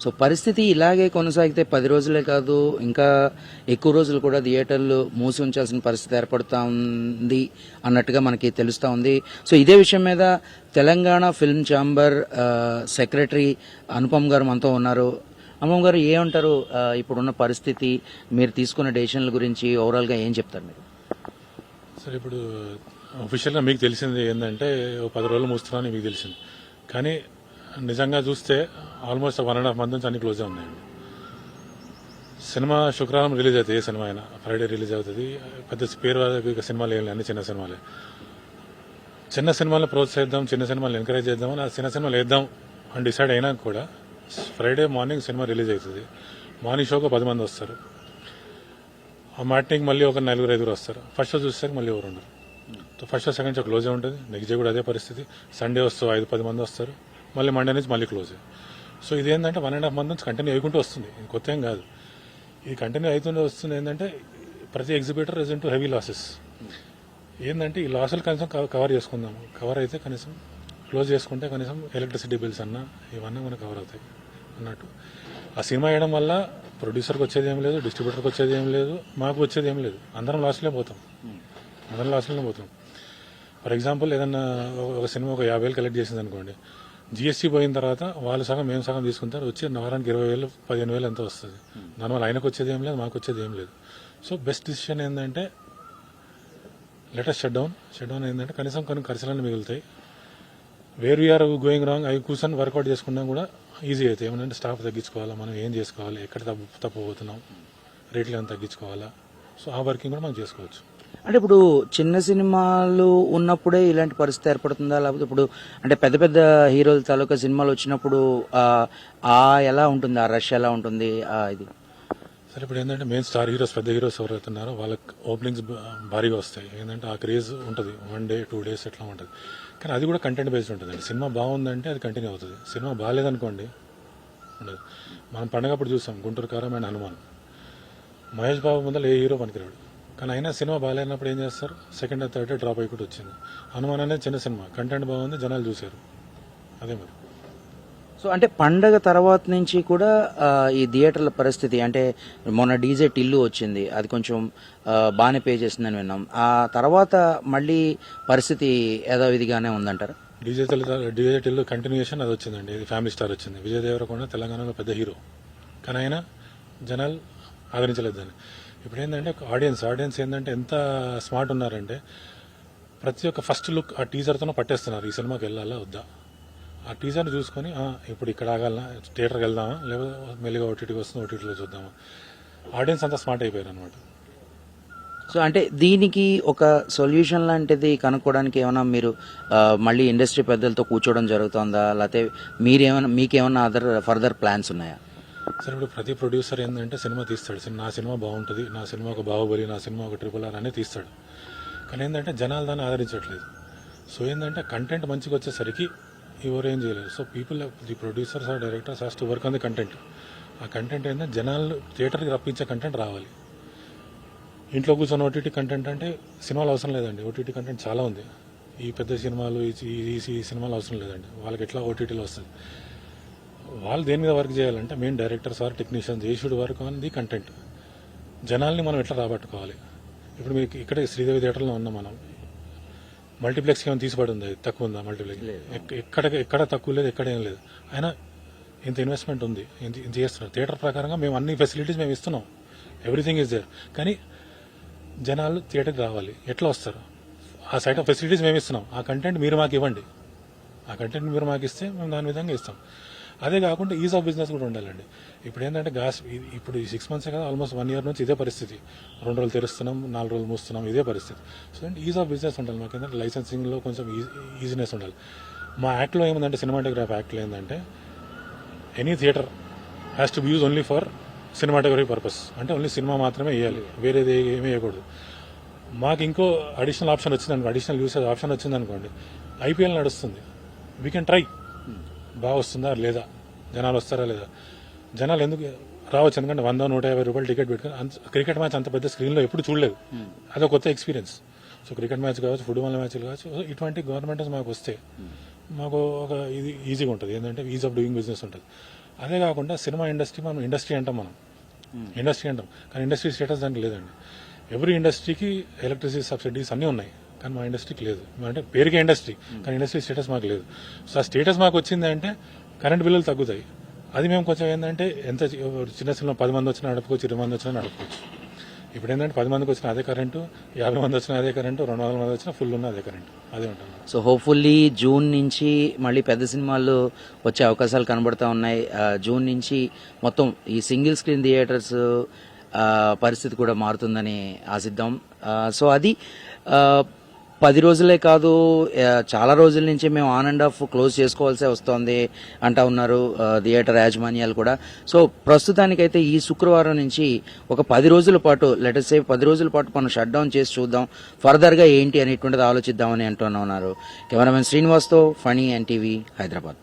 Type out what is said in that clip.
So పరిస్థితి ఇలాగే కొనసాగితే 10 రోజులే కాదు ఇంకా ఎక్కువ రోజులు కూడా థియేటర్లు మూసి ఉంచాల్సిన పరిస్థితి ఏర్పడుతూ ఉంది అన్నట్టుగా మనకి తెలుస్తూ ఉంది. సో ఇదే విషయం మీద Telangana film chamber secretary Anupam గారు మనతో ఉన్నారు. అనుపమ్ గారు ఏమంటారు, ఇప్పుడున్న పరిస్థితి, మీరు తీసుకున్న డెసిషన్ల గురించి ఓవరాల్గా ఏం చెప్తారు మీరు? సరే, ఇప్పుడు అఫీషియల్గా మీకు తెలిసింది ఏంటంటే 10 రోజులు మూస్తున్నాను మీకు తెలిసింది. కానీ నిజంగా చూస్తే ఆల్మోస్ట్ 1.5 month నుంచి అన్ని క్లోజే ఉన్నాయండి. సినిమా శుక్రవారం రిలీజ్ అవుతుంది, ఏ సినిమా అయినా ఫ్రైడే రిలీజ్ అవుతుంది. పెద్ద పేరు సినిమాలు ఏం లేదు, అన్ని చిన్న సినిమాలే. చిన్న సినిమాలను ప్రోత్సహిద్దాం, చిన్న సినిమాలు ఎంకరేజ్ చేద్దామని ఆ చిన్న సినిమాలు వేద్దాం అని డిసైడ్ అయినా కూడా ఫ్రైడే మార్నింగ్ సినిమా రిలీజ్ అవుతుంది. మార్నింగ్ షోకి 10 మంది వస్తారు. ఆ మ్యాట్నింగ్ మళ్ళీ ఒక 4-5 వస్తారు. ఫస్ట్ షో చూస్తే మళ్ళీ ఎవరు ఉండరు. ఫస్ట్ షో సెకండ్ షో క్లోజే ఉంటుంది. నెక్స్ట్ డే కూడా అదే పరిస్థితి. సండే వస్తూ 5-10 మంది వస్తారు. మళ్ళీ మండే నుంచి మళ్ళీ క్లోజే. సో ఇదేంటంటే 1.5 month నుంచి కంటిన్యూ అయ్యుకుంటూ వస్తుంది. ఇది కొత్త ఏం కాదు. ఇది కంటిన్యూ అవుతుంటే వస్తుంది. ఏంటంటే ప్రతి exhibitor is into heavy losses. ఏంటంటే ఈ లాసులు కనీసం కవర్ చేసుకుందాము. కవర్ అయితే కనీసం క్లోజ్ చేసుకుంటే కనీసం ఎలక్ట్రిసిటీ బిల్స్ అన్నా ఇవన్నీ మనకు కవర్ అవుతాయి అన్నట్టు. ఆ సినిమా వేయడం వల్ల ప్రొడ్యూసర్కి వచ్చేది ఏం లేదు, డిస్ట్రిబ్యూటర్కి వచ్చేది ఏం లేదు, మాకు వచ్చేది ఏం లేదు. అందరం లాస్లోనే పోతాం. ఫర్ ఎగ్జాంపుల్ ఏదన్నా ఒక సినిమా ఒక 50,000 కలెక్ట్ చేసింది అనుకోండి, జిఎస్టీ పోయిన తర్వాత వాళ్ళు సగం మేము సగం తీసుకుంటారు. వచ్చి వారానికి 20,000 15,000 ఎంతో వస్తుంది. దానివల్ల ఆయనకు వచ్చేది ఏం లేదు, మాకు వచ్చేది ఏం లేదు. సో బెస్ట్ డిసిషన్ ఏంటంటే లెటెస్ట్ షట్ డౌన్ ఏంటంటే కనీసం కొన్ని ఖర్చులన్నీ మిగులుతాయి. వేర్ వీఆర్ గోయింగ్ రాంగ్ అవి కూర్చొని వర్కౌట్ చేసుకున్నా కూడా ఈజీ అవుతాయి. ఏమంటే స్టాఫ్ తగ్గించుకోవాలా, మనం ఏం చేసుకోవాలి, ఎక్కడ తప్పబోతున్నాం, రేట్లు ఏమైనా తగ్గించుకోవాలా. సో ఆ వర్కింగ్ కూడా మనం చేసుకోవచ్చు. అంటే ఇప్పుడు చిన్న సినిమాలు ఉన్నప్పుడే ఇలాంటి పరిస్థితి ఏర్పడుతుందా, లేకపోతే ఇప్పుడు అంటే పెద్ద పెద్ద హీరోల తాలూకా సినిమాలు వచ్చినప్పుడు ఎలా ఉంటుంది, ఆ రష్ ఎలా ఉంటుంది ఇది? సరే, ఇప్పుడు ఏంటంటే మెయిన్ స్టార్ హీరోస్, పెద్ద హీరోస్ ఎవరైతే ఉన్నారో వాళ్ళకి ఓపెనింగ్స్ భారీగా వస్తాయి. ఏంటంటే ఆ క్రేజ్ ఉంటుంది. 1 day 2 days ఎట్లా ఉంటుంది. కానీ అది కూడా కంటెంట్ బేస్డ్ ఉంటుందండి. సినిమా బాగుందంటే అది కంటిన్యూ అవుతుంది. సినిమా బాగాలేదనుకోండి ఉండదు. మనం పండగప్పుడు చూసాం గుంటూరు కారం అండ్ హనుమాన్. మహేష్ బాబు ముందర ఏ హీరో పనికిరాడు. కానీ అయినా సినిమా బాగాలేనప్పుడు ఏం చేస్తారు, సెకండ్ అండ్ థర్డ్ డ్రాప్ అయిపోయి వచ్చింది. హనుమాన్ అనేది చిన్న సినిమా, కంటెంట్ బాగుంది, జనాలు చూశారు. అదే మరి. సో అంటే పండగ తర్వాత నుంచి కూడా ఈ థియేటర్ల పరిస్థితి అంటే మొన్న డీజే టిల్లు వచ్చింది, అది కొంచెం బాగానే పే చేసిందని విన్నాం. ఆ తర్వాత మళ్ళీ పరిస్థితి యథావిధిగానే ఉందంటారు? డీజే టిల్లు కంటిన్యూషన్ అది వచ్చిందండి. ఇది ఫ్యామిలీ స్టార్ వచ్చింది. విజయ్ దేవరకొండ తెలంగాణలో పెద్ద హీరో, కానీ అయినా జనాలు ఆదరించలేదు దాన్ని. ఇప్పుడు ఏంటంటే ఆడియన్స్ ఏంటంటే ఎంత స్మార్ట్ ఉన్నారంటే ప్రతి ఒక్క ఫస్ట్ లుక్ ఆ టీజర్తోనే పట్టేస్తున్నారు. ఈ సినిమాకి వెళ్ళాలా వద్దా, ఆ టీజర్ని చూసుకొని ఇప్పుడు ఇక్కడ ఆగాలనా, థియేటర్కి వెళ్దామా, లేకపోతే మెల్లిగా ఓటీటీకి వస్తుంది ఓటీటీలో చూద్దామా. ఆడియన్స్ అంతా స్మార్ట్ అయిపోయారు అనమాట. సో అంటే దీనికి ఒక సొల్యూషన్ లాంటిది కనుక్కోవడానికి ఏమైనా మీరు మళ్ళీ ఇండస్ట్రీ పెద్దలతో కూర్చోవడం జరుగుతుందా, లేకపోతే మీకేమైనా ఫర్దర్ ప్లాన్స్ ఉన్నాయా? సరే, ఇప్పుడు ప్రతి ప్రొడ్యూసర్ ఏంటంటే సినిమా తీస్తాడు. నా సినిమా బాగుంటుంది, నా సినిమా ఒక బాహుబలి, నా సినిమా ఒక RRR అనే తీస్తాడు. కానీ ఏంటంటే జనాలు దాన్ని ఆదరించట్లేదు. సో ఏంటంటే కంటెంట్ మంచిగా వచ్చేసరికి ఎవరు ఏం చేయలేదు. So the producers or directors has to work on the content. ఆ కంటెంట్ ఏంటంటే జనాలు థియేటర్కి రప్పించే కంటెంట్ రావాలి. ఇంట్లో కూర్చొని ఓటీటీ కంటెంట్ అంటే సినిమాలు అవసరం లేదండి. ఓటీటీ కంటెంట్ చాలా ఉంది. ఈ పెద్ద సినిమాలు ఈ సినిమాలు అవసరం లేదండి. వాళ్ళకి ఎట్లా ఓటీటీలో వస్తుంది. వాళ్ళు దేని మీద వర్క్ చేయాలంటే main directors or technicians they should work on the content. జనాల్ని మనం ఎట్లా రాబట్టుకోవాలి. ఇప్పుడు మీకు ఇక్కడే శ్రీదేవి థియేటర్లో ఉన్నాం మనం. మల్టీప్లెక్స్కి ఏమైనా తీసిపడి ఉంది, తక్కువ ఉందా మల్టీప్లెక్స్? ఎక్కడ తక్కువ లేదు, ఎక్కడ ఏం లేదు. అయినా ఇంత ఇన్వెస్ట్మెంట్ ఉంది, ఇంత చేస్తున్నారు. థియేటర్ ప్రకారంగా మేము అన్ని ఫెసిలిటీస్ మేము ఇస్తున్నాం, ఎవ్రీథింగ్ ఈజ్ దేర్. కానీ జనాలు థియేటర్కి రావాలి, ఎట్లా వస్తారు? ఆ సైడ్ ఆఫ్ ఫెసిలిటీస్ మేము ఇస్తున్నాం, ఆ కంటెంట్ మీరు మాకు ఇవ్వండి. ఆ కంటెంట్ మీరు మాకు ఇస్తే మేము దాని విధంగా ఇస్తాం. అదే కాకుండా ఈజ్ ఆఫ్ బిజినెస్ కూడా ఉండాలండి. ఇప్పుడు ఏంటంటే ఇప్పుడు ఈ 6 months కదా, ఆల్మోస్ట్ 1 year నుంచి ఇదే పరిస్థితి. 2 రోజులు తెరుస్తున్నాం, 4 రోజులు మూస్తున్నాం, ఇదే పరిస్థితి. సో అంటే ఈజ్ ఆఫ్ బిజినెస్ ఉండాలి. మాకు ఏంటంటే లైసెన్సింగ్లో కొంచెం ఈజీనెస్ ఉండాలి. మా యాక్ట్లో ఏముందంటే, సినిమాటోగ్రఫీ యాక్ట్లో ఏంటంటే any theatre has to be use only for cinematography purpose. అంటే ఓన్లీ సినిమా మాత్రమే వేయాలి, వేరేది ఏమీ వేయకూడదు. మాకు ఇంకో అడిషనల్ యూసేజ్ ఆప్షన్ వచ్చిందనుకోండి, IPL నడుస్తుంది, వీ కెన్ ట్రై. బాగా వస్తుందా లేదా, జనాలు వస్తారా లేదా. జనాలు ఎందుకు రావచ్చు, ఎందుకంటే 100-150 రూపాయలు టికెట్ పెట్టుకుని క్రికెట్ మ్యాచ్ అంత పెద్ద స్క్రీన్లో ఎప్పుడు చూడలేదు. అదొక కొత్త ఎక్స్పీరియన్స్. సో క్రికెట్ మ్యాచ్ కావచ్చు, ఫుట్బాల్ మ్యాచ్లు కావచ్చు, ఇటువంటి గవర్నమెంట్ మాకు వస్తే మాకు ఒక ఇది ఈజీగా ఉంటుంది. ఏంటంటే ఈజ్ ఆఫ్ డూయింగ్ బిజినెస్ ఉంటుంది. అదే కాకుండా సినిమా ఇండస్ట్రీ మనం ఇండస్ట్రీ అంటాం, కానీ ఇండస్ట్రీ స్టేటస్ దానికి లేదండి. ఎవ్రీ ఇండస్ట్రీకి ఎలక్ట్రిసిటీ సబ్సిడీస్ అన్నీ ఉన్నాయి, కానీ మా ఇండస్ట్రీకి లేదు. అంటే పేరుకే ఇండస్ట్రీ, కానీ ఇండస్ట్రీ స్టేటస్ మాకు లేదు. సో ఆ స్టేటస్ మాకు వచ్చింది అంటే కరెంట్ బిల్లులు తగ్గుతాయి. అది మేము కొంచెం ఏంటంటే ఎంత చిన్న చిన్న 10 మంది వచ్చినా నడుపుకోవచ్చు, 20 మంది వచ్చినా నడుపుకోవచ్చు. ఇప్పుడు ఏంటంటే 10 మందికి వచ్చిన అదే కరెంటు, 50 మంది వచ్చిన అదే కరెంటు, 200 మంది వచ్చినా ఫుల్ ఉన్న అదే కరెంటు, అదే ఉంటుంది. సో హోప్ఫుల్లీ జూన్ నుంచి మళ్ళీ పెద్ద సినిమాలు వచ్చే అవకాశాలు కనబడుతూ ఉన్నాయి. జూన్ నుంచి మొత్తం ఈ సింగిల్ స్క్రీన్ థియేటర్స్ పరిస్థితి కూడా మారుతుందని ఆశిద్దాం. సో అది 10 రోజులే కాదు, చాలా రోజుల నుంచి మేము ఆన్ అండ్ ఆఫ్ క్లోజ్ చేసుకోవాల్సే వస్తోంది అంటా ఉన్నారు థియేటర్ యాజమాన్యాలు కూడా. సో ప్రస్తుతానికైతే ఈ శుక్రవారం నుంచి ఒక 10 రోజుల పాటు, లెటర్స్ సే 10 రోజుల పాటు మనం షట్ డౌన్ చేసి చూద్దాం, ఫర్దర్గా ఏంటి అనేటువంటిది ఆలోచిద్దామని అంటున్నారు. కెమెరామెన్ శ్రీనివాస్తో ఫణి, ఎన్టీవీ, హైదరాబాద్.